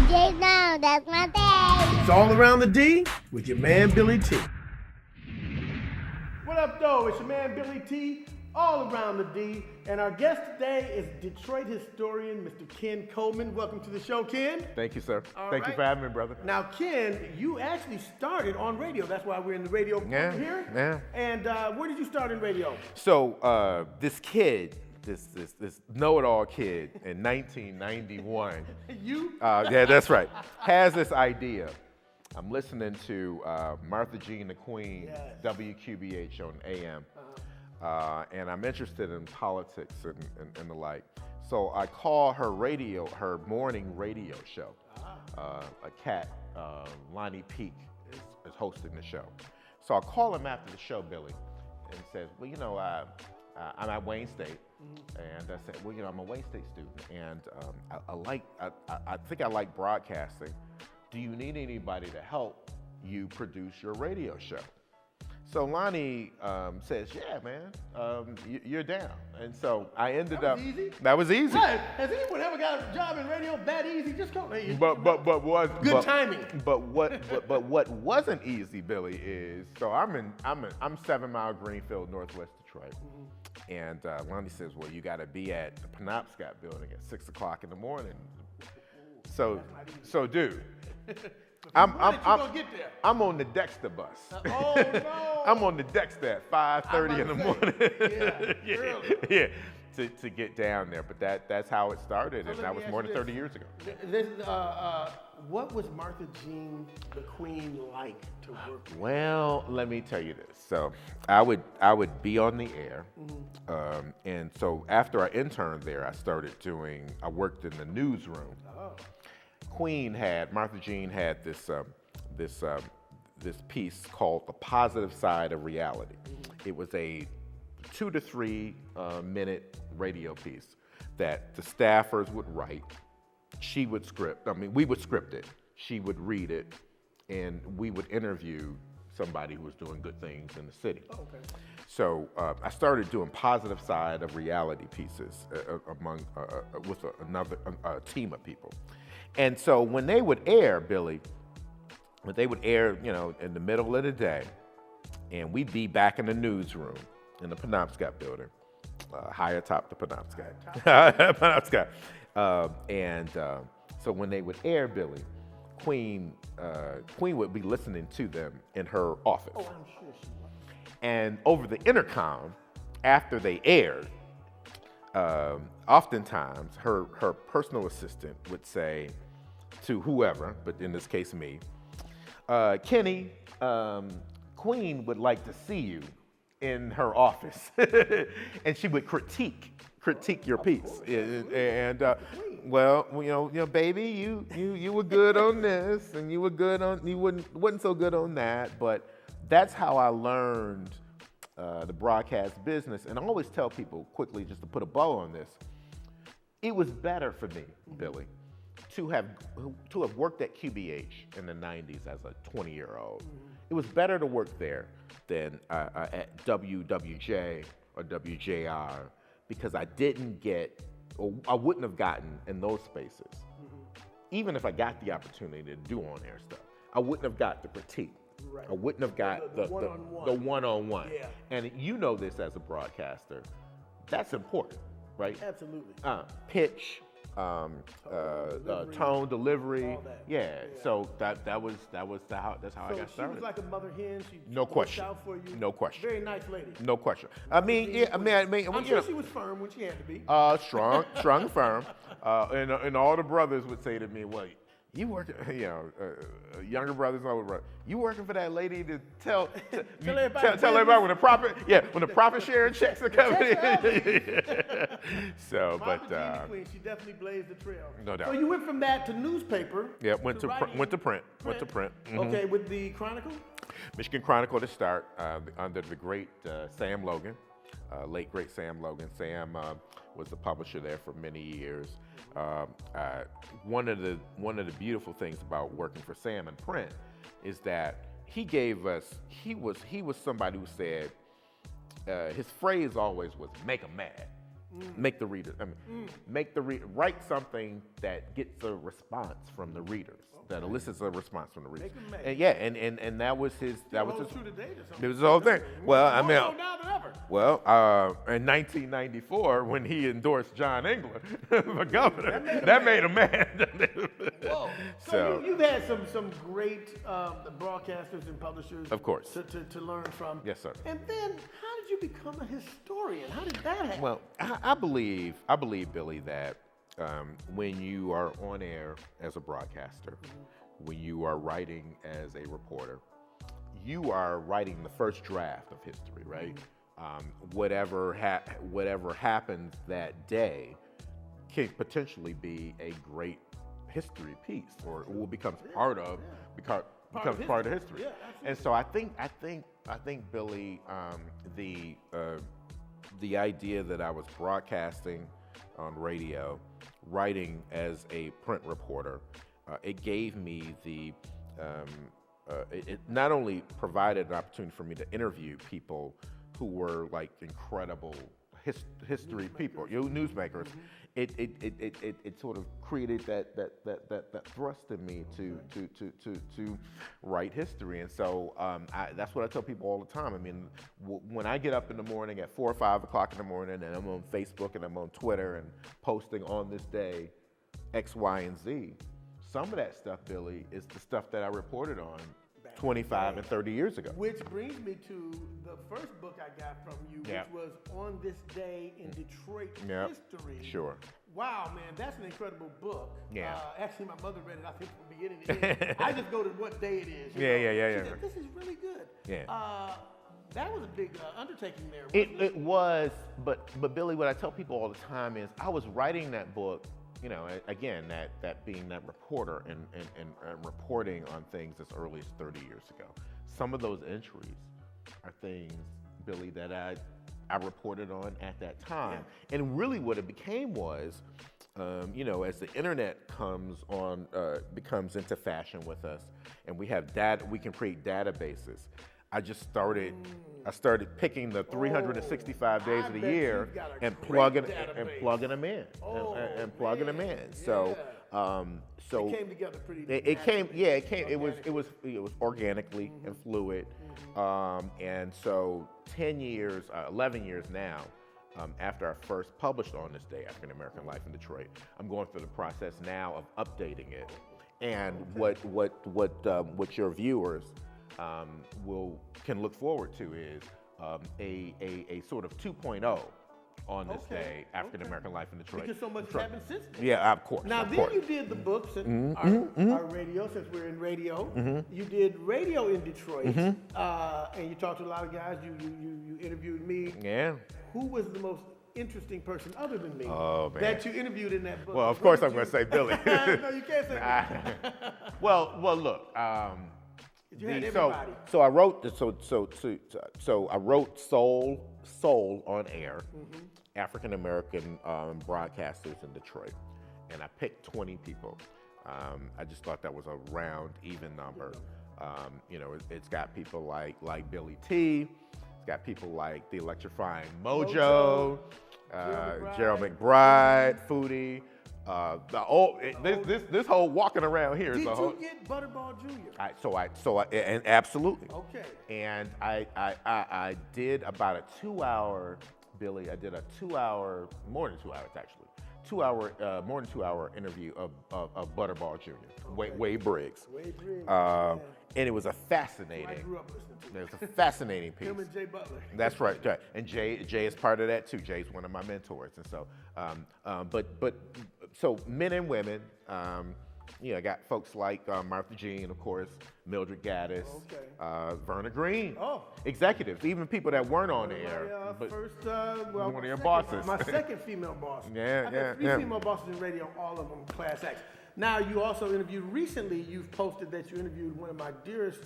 DJ now, that's my day. It's all around the D with your man Billy T. What up, though? It's your man Billy T, all around the D, and our guest today is Detroit historian Mr. Ken Coleman. Welcome to the show, Ken. Thank you, sir. All Thank you right. for having me, brother. Now, Ken, you actually started on radio. That's why we're in the radio here. Yeah. And where did you start in radio? So this kid, this know-it-all kid in 1991. You? Yeah, that's right. Has this idea. I'm listening to Martha Jean the Queen, Yes. WQBH on AM. And I'm interested in politics and the like. So I call her morning radio show. A cat, Lonnie Peak, is hosting the show. So I call him after the show, Billy, and says, well, you know, I'm at Wayne State. And I said, well, you know, I'm a Wayne State student, and I think I like broadcasting. Do you need anybody to help you produce your radio show? So Lonnie says, yeah, man, you're down. And so I ended up. That was easy? That was easy. Right. Has anyone ever got a job in radio that easy? Just go. Good timing. But what wasn't easy, Billy, is so I'm 7 Mile Greenfield, Northwest Detroit. And Lonnie says, well, you got to be at the Penobscot building at 6 o'clock in the morning. So dude, I'm on the Dexter bus. Oh no! I'm on the Dexter at 5:30 in the morning. Yeah, to get down there. But that's how it started, and that was more than 30 years ago. What was Martha Jean the Queen like to work with? Well, let me tell you this. So I would be on the air, and so after I interned there, I worked in the newsroom. Oh. Martha Jean had this piece called The Positive Side of Reality. It was a 2 to 3 minute radio piece that the staffers would write. She would script. I mean, we would script it. She would read it, and we would interview somebody who was doing good things in the city. Oh, okay. So I started doing positive side of reality pieces with another team of people. And so when they would air, Billy, you know, in the middle of the day, and we'd be back in the newsroom in the Penobscot building, high atop the Penobscot. So when they would air, Billy, Queen would be listening to them in her office. Oh, I'm sure she was. And over the intercom, after they aired, oftentimes her personal assistant would say to whoever, but in this case me, Kenny, Queen would like to see you in her office. And she would critique your piece. And well, you know, baby, you were good on this, and you wasn't so good on that. But that's how I learned the broadcast business. And I always tell people quickly, just to put a bow on this, it was better for me, Billy, to have worked at QBH in the 90s as a 20-year-old. It was better to work there than at WWJ or WJR, because I didn't get, or I wouldn't have gotten in those spaces. Even if I got the opportunity to do on-air stuff, I wouldn't have got the critique. Right. I wouldn't have got the one-on-one. Yeah. And you know this as a broadcaster, that's important, right? Absolutely. Pitch, tone, delivery. All that. Yeah. So that's how I got started. She was like a mother hen. She No looked question. out for you. No question. Very nice lady. No question. I mean, I'm sure she was firm when she had to be. strong and firm. And all the brothers would say to me, well, you working, you know, younger brothers and older brothers, you working for that lady to tell everybody when the profit sharing checks are coming in. So, Martha Jean the Queen, she definitely blazed the trail. No doubt. So you went from that to newspaper. Yeah, went to print. Mhm. Okay, with the Chronicle? Michigan Chronicle to start under the great Sam Logan, late great Sam Logan. Sam was the publisher there for many years. One of the beautiful things about working for Sam in print is that he was somebody who said his phrase always was "make 'em mad." make the reader. I mean, write something that gets a response from the readers. That elicits a response from the readers. Make 'em mad. And yeah, and that was his. That was his. True Dertoit or something. It was the whole thing. Well, I mean, More so now than ever. well, in 1994, when he endorsed John Engler for governor, that made him mad. Whoa. So you've had some great broadcasters and publishers, Of course. to learn from. Yes, sir. And then, how did you become a historian? How did that happen? Well, I believe, Billy, that when you are on air as a broadcaster, when you are writing as a reporter, you are writing the first draft of history, right? Whatever happens that day can potentially be a great history piece, or it will become part of history. Yeah, and so I think Billy, the idea that I was broadcasting on radio, writing as a print reporter, it gave me it not only provided an opportunity for me to interview people who were like incredible history people, newsmakers. It sort of created that thrust in me to write history, and so that's what I tell people all the time. I mean, when I get up in the morning at 4 or 5 o'clock in the morning, and I'm on Facebook and I'm on Twitter and posting on this day X, Y, and Z, some of that stuff, Billy, is the stuff that I reported on 25 and 30 years ago. Which brings me to the first book I got from you, which was On This Day in Detroit History. Sure. Wow, man, that's an incredible book. Yeah. Actually, my mother read it, I think, from beginning to end. I just go to what day it is. Yeah. She said, this is really good. Yeah. That was a big undertaking there. It was, but Billy, what I tell people all the time is I was writing that book, again, that being that reporter and reporting on things as early as 30 years ago. Some of those entries are things, Billy, that I reported on at that time. Yeah. And really what it became was, as the internet becomes into fashion with us, and we have data, we can create databases. I started picking the 365 days of the year and plugging them in. So it came together pretty. It came. It was organically and fluid. And so 11 years now, after I first published On This Day, African American Life in Detroit, I'm going through the process now of updating it. And what your viewers can look forward to is a sort of 2.0 on this day, African American Life in Detroit. Because so much has happened since then. Yeah, of course. Now, you did the books and our radio, since we're in radio. You did radio in Detroit, and you talked to a lot of guys. You interviewed me. Yeah. Who was the most interesting person other than me that you interviewed in that book? Well, of course I'm going to say Billy. No, you can't say that. Well, look. So I wrote I wrote Soul on Air, African American broadcasters in Detroit, and I picked 20 people. I just thought that was a round, even number. It's got people like BillyT. It's got people like the Electrifying Mojo, Gerald McBride, Foodie. This whole walking around here is a whole. Did you get Butterball Jr.? And absolutely. Okay. And I did about a 2-hour, Billy. I did a 2-hour, more than 2 hours actually, more than 2 hour interview of Butterball Jr. Wade Briggs. And it was a fascinating. I grew up listening to. It was a fascinating piece. Him and Jay Butler. That's right. And Jay is part of that too. Jay's one of my mentors, and so, so men and women. I got folks like Martha Jean, of course, Mildred Gaddis, Verna Green, executives, even people that weren't on the air. But one of your bosses. My second female boss. I've had 3 female bosses in radio, all of them class X. Now, you also interviewed recently, you've posted that you interviewed one of my dearest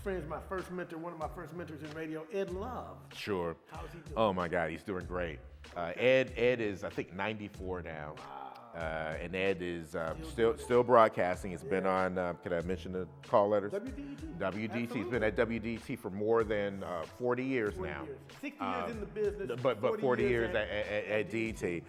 friends, my first mentor, one of my first mentors in radio, Ed Love. Sure. How's he doing? Oh my God, he's doing great. Ed is, I think, 94 now. Wow. And Ed is still broadcasting. It's been on, can I mention the call letters? WDET. WDT. He's been at WDT for more than 40 years 40 now. years. 60 years in the business. But 40 years at DET.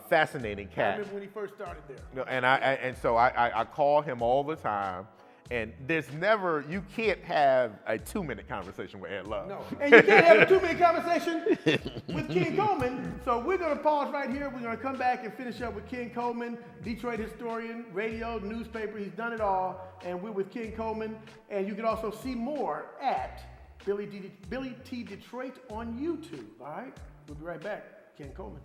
Fascinating I cat. remember when he first started there. No, and so I call him all the time. And there's never, you can't have a 2-minute conversation with Ed Love. No, and you can't have a 2-minute conversation with Ken Coleman. So we're going to pause right here. We're going to come back and finish up with Ken Coleman, Detroit historian, radio, newspaper. He's done it all. And we're with Ken Coleman. And you can also see more at BillyT Detroit on YouTube. All right? We'll be right back. Ken Coleman.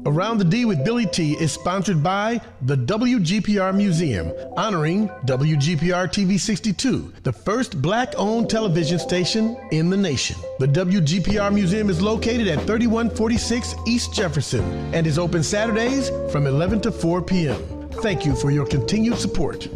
Around the D with Billy T is sponsored by the WGPR Museum, honoring WGPR TV 62, the first black-owned television station in the nation. The WGPR Museum is located at 3146 East Jefferson and is open Saturdays from 11 to 4 p.m. Thank you for your continued support.